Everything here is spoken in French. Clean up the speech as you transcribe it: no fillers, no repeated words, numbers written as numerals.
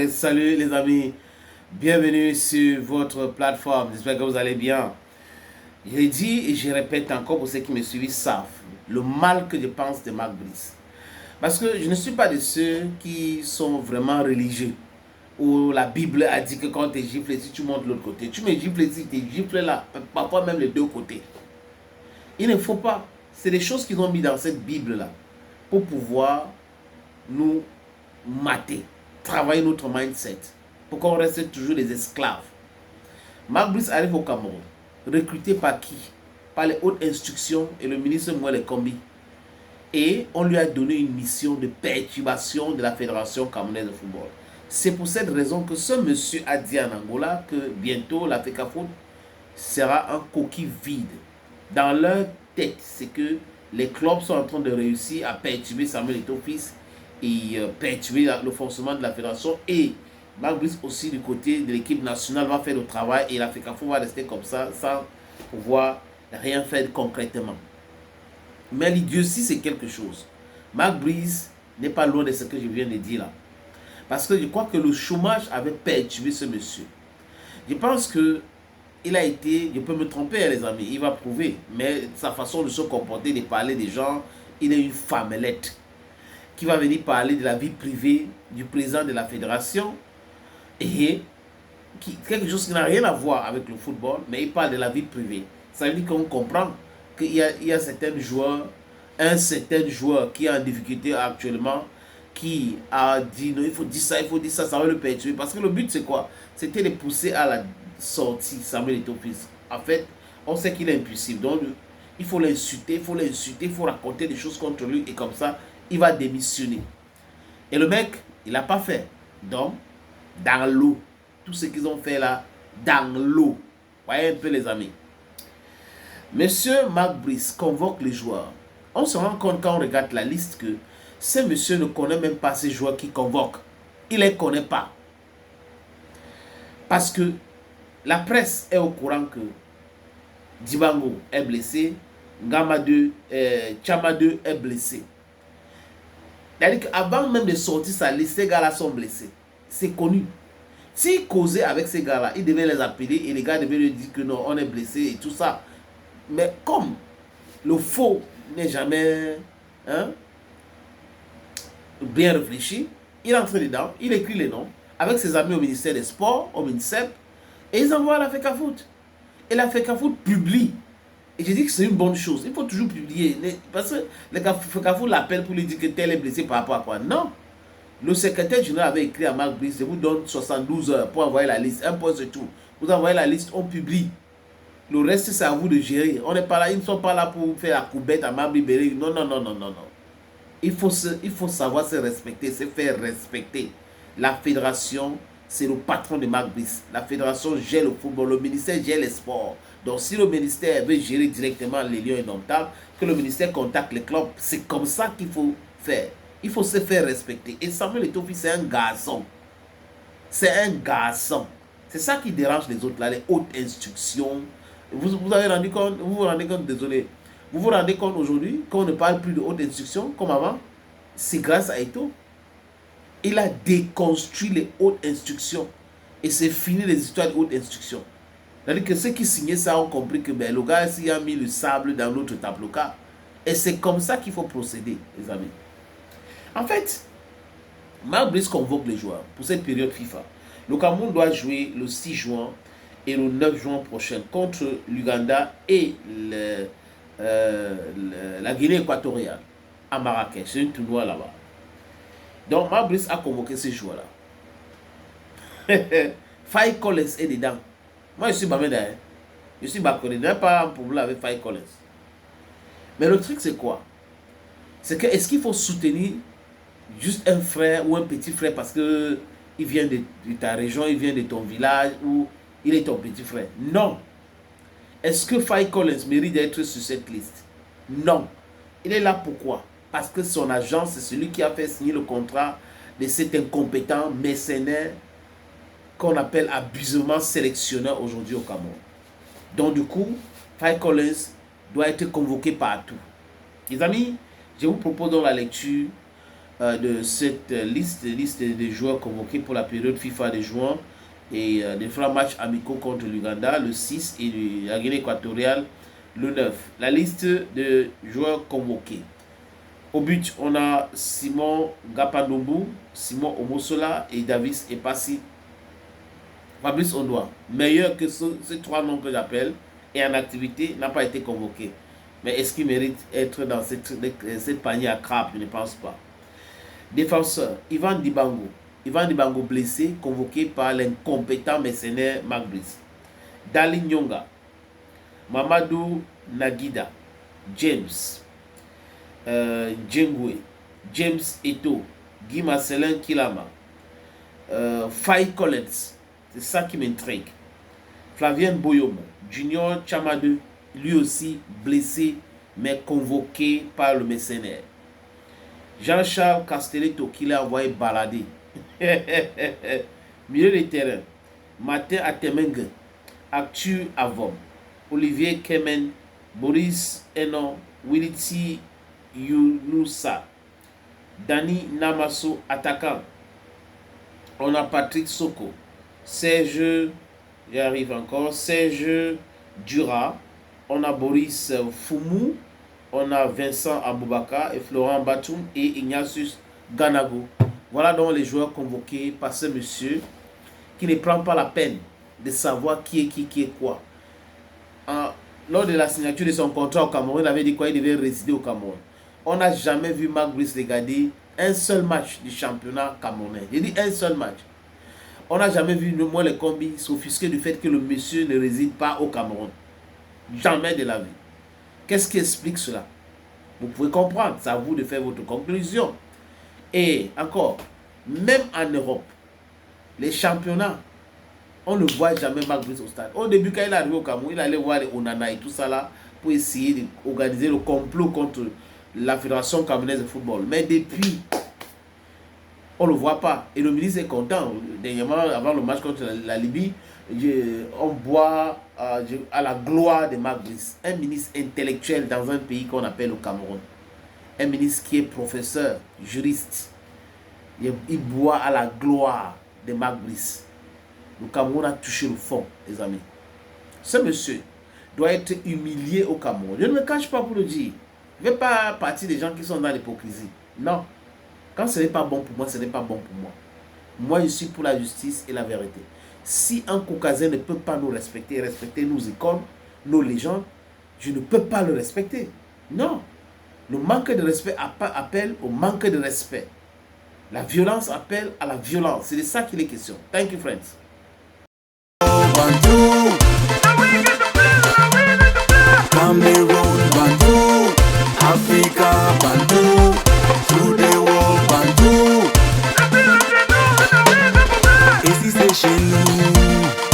Salut les amis, bienvenue sur votre plateforme, j'espère que vous allez bien. Je dis et je répète encore pour ceux qui me suivent savent le mal que je pense de Marc Brice. Parce que je ne suis pas de ceux qui sont vraiment religieux, où la Bible a dit que quand tu es giflé, si tu montes de l'autre côté, tu me gifles si tu es giflé là, parfois même les deux côtés. Il ne faut pas, c'est des choses qu'ils ont mis dans cette Bible-là pour pouvoir nous mater, travailler notre mindset, pour qu'on reste toujours des esclaves. Marc Brice arrive au Cameroun, recruté par qui? Par les hautes instructions et le ministre Mouele Kombi. Et on lui a donné une mission de perturbation de la Fédération camerounaise de football. C'est pour cette raison que ce monsieur a dit en Angola que bientôt la FECAFOOT sera un coquille vide. Dans leur tête, c'est que les clubs sont en train de réussir à perturber Samuel Eto'o-Fils et perturber le fonctionnement de la fédération. Et Marc Brice aussi du côté de l'équipe nationale va faire le travail et la FECAFOOT va rester comme ça sans pouvoir rien faire concrètement. Mais l'idiotie, c'est quelque chose. Marc Brice n'est pas loin de ce que je viens de dire là. Parce que je crois que le chômage avait perturbé ce monsieur. Je pense que il a été, je peux me tromper les amis, il va prouver, mais sa façon de se comporter, de parler des gens, il est une femmelette qui va venir parler de la vie privée du président de la fédération et quelque chose qui n'a rien à voir avec le football, mais il parle de la vie privée. Ça veut dire qu'on comprend qu'il y a certains joueurs, un certain joueur qui est en difficulté actuellement, qui a dit non, il faut dire ça, ça va le perturber. Parce que le but c'est quoi? C'était de pousser à la sortie Samuel Eto'o-Fils. En fait, on sait qu'il est impulsif, donc il faut l'insulter, il faut raconter des choses contre lui et comme ça, il va démissionner. Et le mec, il n'a pas fait. Donc, dans l'eau, tout ce qu'ils ont fait là, dans l'eau. Voyez un peu les amis. Monsieur Marc Brice convoque les joueurs. On se rend compte quand on regarde la liste que ce monsieur ne connaît même pas ces joueurs qui convoquent. Il ne les connaît pas. Parce que la presse est au courant que Dibango est blessé, Chama 2 est blessé. C'est-à-dire qu'avant même de sortir sa liste, ces gars-là sont blessés. C'est connu. S'il causait avec ces gars-là, il devait les appeler et les gars devaient lui dire que non, on est blessé et tout ça. Mais comme le faux n'est jamais bien réfléchi, il entre dedans, il écrit les noms avec ses amis au ministère des Sports, au ministère, et ils envoient à la FECAFOOT. Et la FECAFOOT publie. Et je dis que c'est une bonne chose. Il faut toujours publier. Parce que la FECAFOOT l'appelle pour lui dire que tel est blessé par rapport à quoi. Non. Le secrétaire général avait écrit à Marc Brice, je vous donne 72 heures pour envoyer la liste. Un point c'est tout. Vous envoyez la liste, on publie. Le reste, c'est à vous de gérer. On n'est pas là, ils ne sont pas là pour faire la coubette à Marc Brice. Non, non, non, non, non, non. Il faut savoir se respecter, se faire respecter. La fédération, c'est le patron de Marc Brice. La fédération gère le football, le ministère gère les sports. Donc si le ministère veut gérer directement les lions indomptables, que le ministère contacte les clubs, c'est comme ça qu'il faut faire. Il faut se faire respecter. Et Samuel Eto'o-Fils, c'est un garçon. C'est un garçon. C'est ça qui dérange les autres là, les hautes instructions. Vous avez rendu compte, vous vous rendez compte, désolé. Vous vous rendez compte aujourd'hui qu'on ne parle plus de hautes instructions comme avant? C'est grâce à Eto'o. Il a déconstruit les hautes instructions. Et c'est fini les histoires de hautes instructions. C'est-à-dire que ceux qui signaient ça ont compris que le gars ici a mis le sable dans notre tableau cas. Et c'est comme ça qu'il faut procéder, les amis. En fait, Marc Brice convoque les joueurs pour cette période FIFA. Le Cameroun doit jouer le 6 juin et le 9 juin prochain contre l'Uganda et la Guinée équatoriale à Marrakech. C'est un tournoi là-bas. Donc Marc Brice a convoqué ces joueurs-là. Faye Collins est dedans. Moi, je suis Bameda. Je suis Bakone. Je n'ai pas un problème avec Faye Collins. Mais le truc, c'est quoi? C'est que est-ce qu'il faut soutenir juste un frère ou un petit frère parce que il vient de ta région, il vient de ton village ou il est ton petit frère? Non. Est-ce que Faye Collins mérite d'être sur cette liste? Non. Il est là pourquoi? Parce que son agent, c'est celui qui a fait signer le contrat de cet incompétent mercenaire qu'on appelle abusivement sélectionneur aujourd'hui au Cameroun. Donc du coup, Faye Collins doit être convoqué partout. Les amis, je vous propose donc la lecture de cette liste des joueurs convoqués pour la période FIFA de juin et des trois matchs amicaux contre l'Ouganda le 6 et la Guinée équatoriale le 9. La liste de joueurs convoqués. Au but, on a Simon Gapandombu, Simon Omosola et Davis Epassi. Fabrice Ondoa, meilleur que ces trois noms que j'appelle, et en activité, n'a pas été convoqué. Mais est-ce qu'il mérite d'être dans cette panier à crabe? Je ne pense pas. Défenseur, Ivan Dibango. Ivan Dibango blessé, convoqué par l'incompétent mercenaire Marc Brice. Dali Nyonga. Mamadou Nagida. James. Djengwe. James Eto. Guy Marcelin Kilama. Faye Collins. C'est ça qui m'intrigue. Flavien Boyomo. Junior Chamadou. Lui aussi blessé, mais convoqué par le mercenaire. Jean-Charles Castelletto qui l'a envoyé balader. Milieu de terrain. Martin Atemengue. Actu Avom. Olivier Kemen. Boris Enon. Wiliti Younoussa. Dani Namasso, attaquant. On a Patrick Soko. Serge, j'arrive encore. Serge Dura. On a Boris Foumou. On a Vincent Aboubaka et Florent Batoum et Ignatius Ganago. Voilà donc les joueurs convoqués par ce monsieur qui ne prend pas la peine de savoir qui est quoi. Lors de la signature de son contrat au Cameroun, il avait dit quoi? Il devait résider au Cameroun. On n'a jamais vu Marc Brice regarder un seul match du championnat camerounais. J'ai dit un seul match. On n'a jamais vu, moi, les combis s'offusquer du fait que le monsieur ne réside pas au Cameroun. Jamais de la vie. Qu'est-ce qui explique cela? Vous pouvez comprendre, c'est à vous de faire votre conclusion. Et encore, même en Europe, les championnats, on ne voit jamais Marc Brice au stade. Au début, quand il est arrivé au Cameroun, il allait voir les Onana et tout ça là pour essayer d'organiser le complot contre la Fédération camerounaise de football. Mais depuis, on ne le voit pas. Et le ministre est content. Dernièrement, avant le match contre la Libye, on boit à la gloire de Marc Brice. Un ministre intellectuel dans un pays qu'on appelle le Cameroun. Un ministre qui est professeur, juriste. Il boit à la gloire de Marc Brice. Le Cameroun a touché le fond, les amis. Ce monsieur doit être humilié au Cameroun. Je ne me cache pas pour le dire. Je ne fais pas partie des gens qui sont dans l'hypocrisie. Non. Quand ce n'est pas bon pour moi, ce n'est pas bon pour moi. Moi, je suis pour la justice et la vérité. Si un Caucasien ne peut pas nous respecter nos icônes, nos légendes, je ne peux pas le respecter. Non. Le manque de respect appelle au manque de respect. La violence appelle à la violence. C'est de ça qu'il est question. Thank you, friends. Cameroon Bantu, Africa Bantu, to the world Bantu. Ici c'est chez nous.